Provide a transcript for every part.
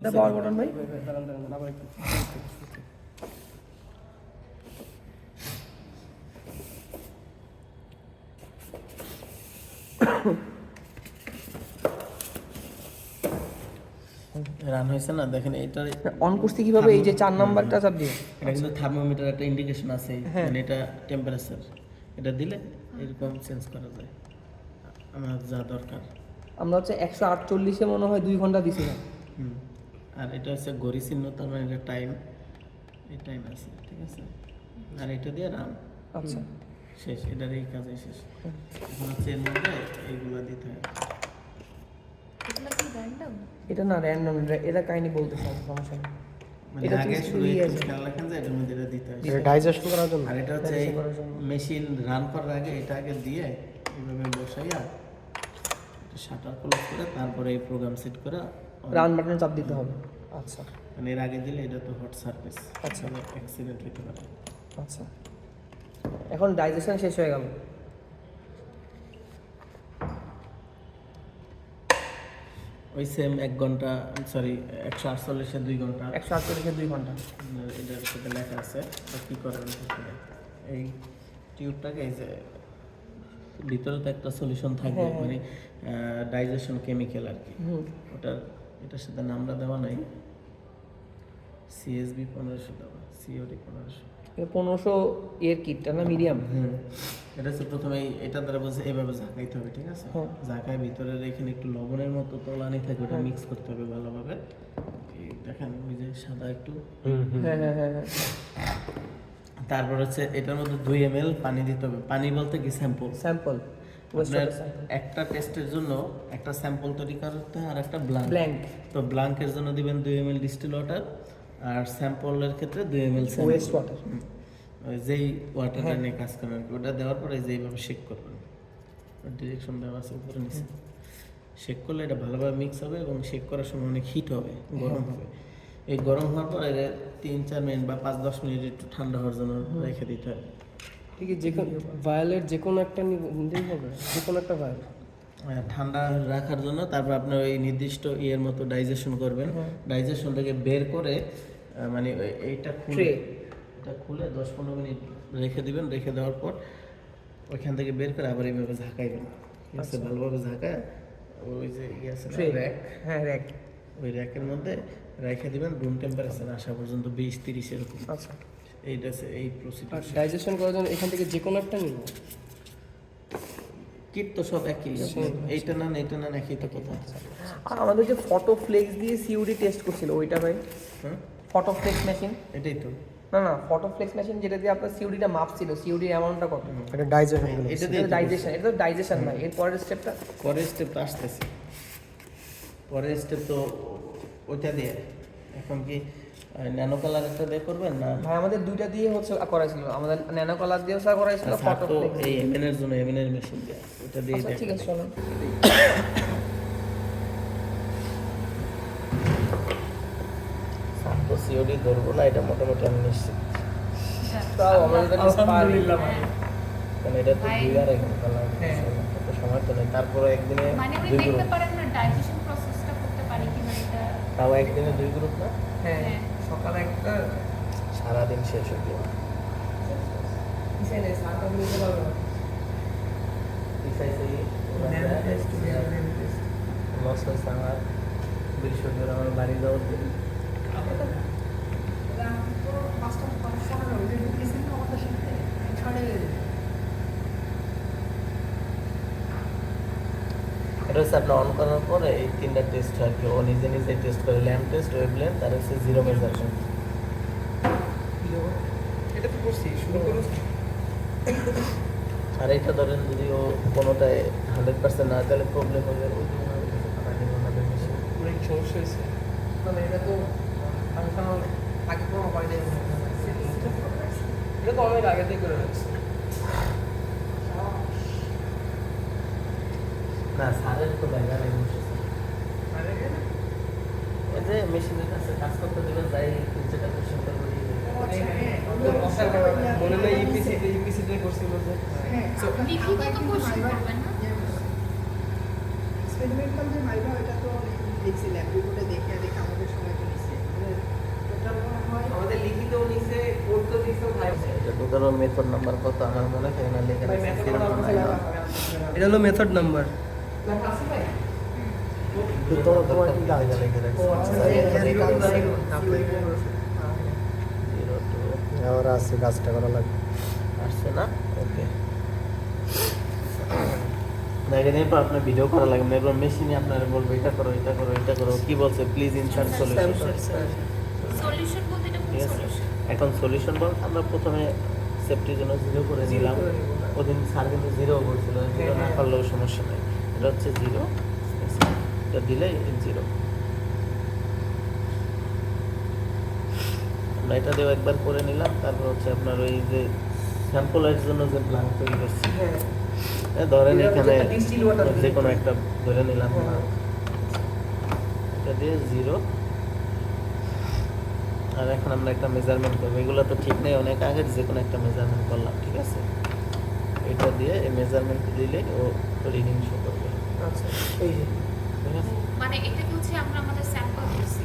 Power button ভাই run হয়েছে না দেখেন এটা অন করতে কিভাবে এই যে 4 নাম্বারটা চাপ দিয়ে এটা কিন্তু থার্মোমিটার একটা ইন্ডিকেশন আছে মানে এটা টেম্পারেচার এটা দিলে এরকম চেঞ্জ করা যায় আমার যা দরকার আমরা হচ্ছে 148 এ মনে হয় 2 ঘন্টা দিছিলাম আর এটা হচ্ছে ঘড়ি চিহ্ন তার মানে এটা টাইম এই টাইম আছে ঠিক আছে আর এটা দিয়ে রান আচ্ছা শেষ এটার এই কাজে শেষ এখন হচ্ছে এর মধ্যে এইগুলো দিতে হয় এটা না র্যান্ডম এটা কাহিনী বলতেছে সমস্যা নেই মানে এটা আগে তুমি শুরু দিয়ে একটু খেয়াল রাখেন যে এটার মধ্যে এটা দিতে হয় এটা ডাইজেস্ট করার জন্য আর এটা হচ্ছে মেশিন রান করার আগে এটা আগে দিয়ে এইভাবে বসাইয়া শাটার ক্লোজ করে তারপরে এই প্রোগ্রাম সেট করে রান বাটন চাপ দিতে হবে আচ্ছা মানে এর আগে দিলে এটা তো হট সারফেস আচ্ছা অ্যাক্সিডেন্ট হতে পারে আচ্ছা এখন ডাইজেশন শেষ হয়ে গেল ওই সেম 1 ঘন্টা সরি 148 এ 2 ঘন্টা 148 এ 2 ঘন্টা এটার সাথে লেখা আছে কি করার এই টিউবটাকে এই যে ভিতরে তো একটা সলিউশন থাকবে মানে ডাইজেশন কেমিক্যাল আর কি ওটার এটার সাথে নামটা দেওয়া নাই সিএসবি 1500 দেওয়া সিওডি 1500 1500 এর কিটটা না মিডিয়াম এটা হচ্ছে প্রথমে এটা দ্বারা বলছে এভাবে ঝাঁকাইতে হবে ঠিক আছে ঝাঁকায় ভিতরে এখানে একটু লবণের মতো তলানি থাকে ওটা মিক্স করতে হবে ভালোভাবে দেখেন ওই যে সাদা একটু হ্যাঁ তারপর হচ্ছে এটার মধ্যে 2 ml পানি দিতে হবে পানি বলতে কি স্যাম্পল একটা টেস্টের জন্য একটা স্যাম্পল তৈরি করতে হয় আর একটা ব্ল্যাঙ্ক তো ব্ল্যাঙ্কের জন্য দিবেন 2 ml ডিস্টিল ওয়াটার আর স্যাম্পলের ক্ষেত্রে 2 ml ওয়েস্ট ওয়াটার যেই ওয়াটারটা নিয়ে কাজ করবেন ওটা দেওয়ার পরে যেইভাবে শেক করবেন ডিরেকশন দেওয়া আছে উপরে নিচে শেক করলে এটা ভালোভাবে মিক্স হবে এবং শেক করার সময় অনেক হিট হবে গরম হবে এই গরম হওয়ার পর এটা 3-4 মিনিট বা 5-10 মিনিট একটু ঠান্ডা হওয়ার জন্য রেখে দিতে হবে ঠিক আছে যে ভায়োলেট যে কোনো একটা নিতেই হবে যে কোনো একটা ভায়োলেট ঠান্ডা রাখার জন্য তারপর আপনার ওই নির্দিষ্ট ইয়ের মতো ডাইজেশন করবেন ডাইজেশনটাকে বের করে মানে এইটা খুলে এটা খুলে 10-15 মিনিট রেখে দিবেন রেখে দেওয়ার পর ওইখান থেকে বের করে আবার এইভাবে ঝাঁকাইবেন ঠিক আছে ভালোভাবে ঝাঁকায় ওই যে ইয়ে আছে না র্যাক র্যাক ওই র্যাকের মধ্যে রেখে দিবেন রুম টেম্পারেচার আসা পর্যন্ত 20-30 এরকম আচ্ছা এইটা এই প্রসিডিউর ডাইজেশন করার জন্য এখান থেকে যে কোনো একটা নিব কিট তো সব একই এইটা না একই তো কথা আর আমাদের যে ফটো ফ্লেক্স দিয়ে সিউডি টেস্ট করছিল ওইটা ভাই হ্যাঁ ফটো ফ্লেক্স মেশিন এটাই তো না ফটো ফ্লেক্স মেশিন যেটা দিয়ে আপনার সিউডিটা মাপছিল সিউডির অ্যামাউন্টটা কত এটা ডাইজেশন এটা দিয়ে ডাইজেশন এটা তো ডাইজেশন না এর পরের স্টেপটা পরের স্টেপ তো আসতেছে পরের স্টেপ তো ওইটা দিয়ে এখন কি ন্যানো কালার একটা দিয়ে করবেন না ভাই আমাদের দুইটা দিয়ে হচ্ছে করাইছিল আমাদের ন্যানো কালার দিয়েও স্যার করাইছিল ফটো তো ফ্লেক্স এই এমএন এর জন্য এমএন এর মেশিন দিয়ে ওটা দিয়ে আচ্ছা ঠিক আছে চলো তো সিওডি ধরবো না এটা মোটামুটি আমি নিশ্চিত তাও আমাদের আলহামদুলিল্লাহ ভাই কারণ এটা তো 2 ঘন্টা লাগে এত সময় তো নেই তারপরে একদিনে মানে উনি 2 গ্রুপ দেখতে পারেন না ডাইজেশন প্রসেসটা করতে পারি কিনা এটা তাও একদিনে 2 গ্রুপ না হ্যাঁ সকালে একটা সারাদিন শেষ হয়ে যাবে কিসের সাতটা মিনিটে পারবে লস হয়েছে আমার বৃহস্পতিবার আমার বাড়ি যাওয়ার দিন এটা হচ্ছে আপনার অন করার পরে এই 3টা টেস্ট হয় কি ও নিজে টেস্ট করে ল্যাম্প টেস্ট ওয়েভলেন্থ আর হচ্ছে জিরো মেজারমেন্ট এটা তো করছি শুরু করো আর এটা ধরেন যদি ও কোনোটায় 100% না তাহলে প্রবলেম হয়ে যাবে অনেক সমস্যা হয়েছে মানে এটা তো ফাংশন আগে কোনো উপায় নেই এটা তো অনেক আগে থেকে করে রাখছে না সারের তো জায়গা নেই এই যে মেশিনের কাছে কাজ করতে দেবেন যাই যেটা কোশ্চেন করবে মনে নেই ইপিসিতে করছিল যে লিখিত তো কোশ্চেন করবেন না এক্সপেরিমেন্টাল যে মাইবা এটা তো দেখছি ল্যাব রিপোর্টে দেখে আমাদের সময় ধরো মেথড নাম্বার কত আমার মনে হয় না লেখা ভাই আছে মেথড 0 আমার কাছে 9 লেখা 1 থাকে, আমি আপনাকে এটা হলো মেথড নাম্বার। লেখা আছে ভাই? তোমার কি লেখা রাখছে ও আচ্ছা, এই 0 to 9 আপনি বলেছেন। হ্যাঁ। 0 2 আবার আসছে কাজটা করা লাগবে। আসছে না ওকে না এটা নিয়ে তো আপনার ভিডিও করা লাগবে না এবার মেশিনে আপনার বলবো এটা করো এটা করো এটা করো কি বলছে প্লিজ ইনসার্ট সলিউশন সলিউশন বলতে এটা কোন ঠিক আছে সলিউশন? এখন সলিউশন বল আমরা প্রথমে সেফটির জন্য 0 করে নিলাম করে নিব, হ্যাঁ। ওদিন স্যার কিন্তু 0 করছিল 0 না হ্যাঁ। করলেও সমস্যা নেই এটা হচ্ছে 0 এটা দিলে 0 আমরা এটা দিয়েও একবার করে নিলাম তারপর হচ্ছে আপনার ওই যে স্যাম্পলের জন্য যে প্ল্যান তৈরি করছি হ্যাঁ। ধরেন এটা হচ্ছে এখানে একটা distilled water যে কোনো একটা ধরে নিলাম হ্যাঁ। এটা দিয়ে 0 আর এখন আমরা একটা মেজারমেন্ট করবো এগুলো তো ঠিক নেই অনেক আগে যে কোনো একটা মেজারমেন্ট করলাম ঠিক আছে এটা দিয়ে এই মেজারমেন্ট দিলে ও রিডিং শো করবে আচ্ছা, এই যে। ঠিক আছে মানে এটা কি হচ্ছে আমরা আমাদের স্যাম্পল দিছি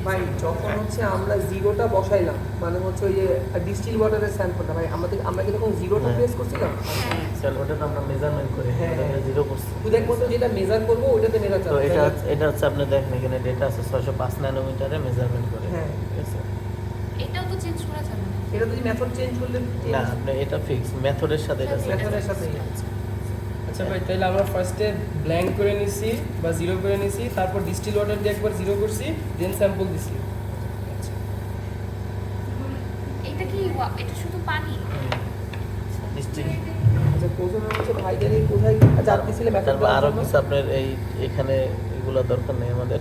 ভাই যখন হচ্ছে আমরা জিরোটা বসাইলাম মানে হচ্ছে ওই যে ডিস্টিল ওয়াটারের স্যাম্পলটা ভাই আমরা কি তখন জিরোটা হ্যাঁ। প্রেস করছিলাম হ্যাঁ চল ওটা তো আমরা মেজারমেন্ট করি হ্যাঁ, ওটা হ্যাঁ। 0 করছি শুধু একমাত্র যেটা মেজার করবো ওইটাতে মেজার তো চালাবো এটা হচ্ছে আপনি দেখেন এখানে ডেটা আছে 605 ন্যানোমিটারে মেজারমেন্ট করে হ্যাঁ। ঠিক আছে এটাও তো চেঞ্জ করা যাবে না। এটা যদি মেথড চেঞ্জ করলে না আপনি এটা ফিক্স মেথডের সাথে এটা Method এর সাথে। আচ্ছা ভাই তাহলে আমরা ফার্স্টে ব্ল্যাঙ্ক করে নিছি বা 0 করে নিছি, তারপর ডিস্টিল ওয়াটার দিয়ে একবার 0 করছি, দেন স্যাম্পল দিছি। এটা কি এটা শুধু পানি? ডিস্ট্রিক্ট আচ্ছা প্রথমে হচ্ছে ভাইদের এই কোথায় জানতে দিছিলে মেথড তারপর আরো কিছু আপনার এই এখানে এগুলো দরকার নেই আমাদের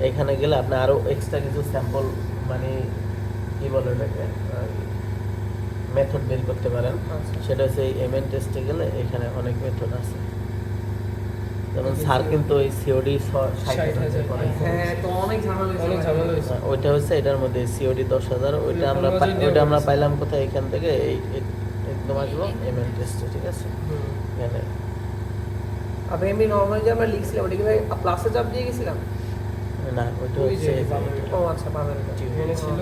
এখানে গেলে আপনি আরো এক্সট্রা কিছু স্যাম্পল মানে কি বলে এটাকে মেথড বের করতে পারেন আচ্ছা। সেটা হচ্ছে এই এমএন টেস্টে গেলে এখানে অনেক মেথড আছে যেমন স্যার কিন্তু ওই সিওডি 60,000 করাইছে। হ্যাঁ তো অনেক ঝামেলা হয়েছে অনেক ভাই। ঝামেলা হয়েছে। ওইটা হচ্ছে এটার মধ্যে সিওডি 10,000 ওইটা আমরা 15,000 দিয়ে ওইটা আমরা করেছে। পাইলাম কোথায় এখান থেকে এই একদম আসবো এমএন টেস্টে ঠিক আছে হুম। এখানে আর এমনি নরমালি যে আমরা লিখছিলাম ওটা কি ভাই প্লাসে চাপ দিয়ে গেছিলাম না ওইটা ওই যে হচ্ছে বাবার ও আচ্ছা পাবেন এটা। এখানে ছিল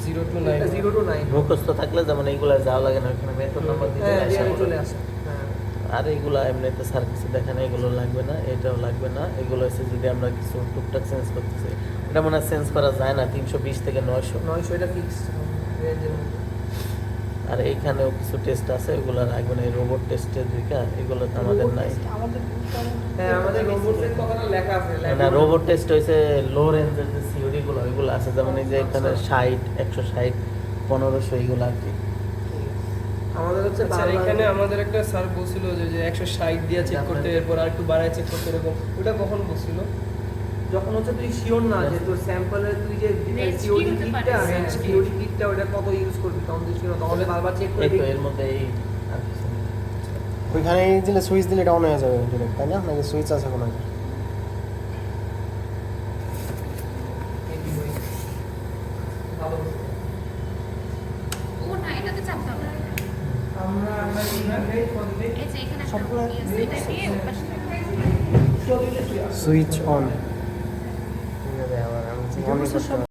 0 to এটা 9। 0 to 9 মুখস্থ থাকলে যেমন এইগুলা যাওয়া লাগে না ওখানে মেথড নাম্বার দিলে হ্যাঁ আসা দিয়ে পড়ে। চলে আসে হ্যাঁ আর এগুলা এমনিতে স্যার কিছু দেখেন এগুলো লাগবে না এটাও লাগবে না এগুলো হচ্ছে যদি আমরা কিছু টুকটাক চেঞ্জ করতে চাই এটা মনে হয় চেঞ্জ করা যায় না 320 থেকে 900 900 এটা ফিক্স রেঞ্জের মধ্যে আর এইখানেও কিছু টেস্ট আছে এগুলো লাগবে না এই রোবট টেস্টের দিকে এগুলো তো আমাদের নাই হ্যাঁ আমাদের রোবটের কথাটা লেখা আছে না রোবট টেস্ট হয়েছে লো রেঞ্জের যে সিওডি গুলো এগুলো আছে যেমন এই যে এখানে 60 160 1500 এগুলো আর কি আমাদের হচ্ছে আচ্ছা বাংলা- এখানে আমাদের একটা স্যার বলছিল যে 160 দিয়ে চেক করতে, এরপর আর একটু বাড়ায় চেক করতে, এরকম ওটা কখন বলছিল? যখন হচ্ছে তুই শিওর না যে তোর স্যাম্পলের তুই যে Range সিওডি কি হতে পারে? কিটটা Range কি? সিওডি কিটটা ওটা কত ইউজ করবি তখন তুই শিওর তখন বারবার চেক করে এই তো দেখবি। এর মধ্যে এই আর কিছু নেই। ওইখানে দিলে সুইচ দিলে এটা অন হয়ে যাবে ডিরেক্ট, তাই না? নাকি সুইচ আছে কোনো? ভালো। ও না এটাতে চাপতে হবে না। আমরা এই যে এখানে একটা ইয়ে আছে, এটা দিয়ে ওপাশে সুইচ অন। ঠিক আছে, আবার আমি অনই করতে হবে।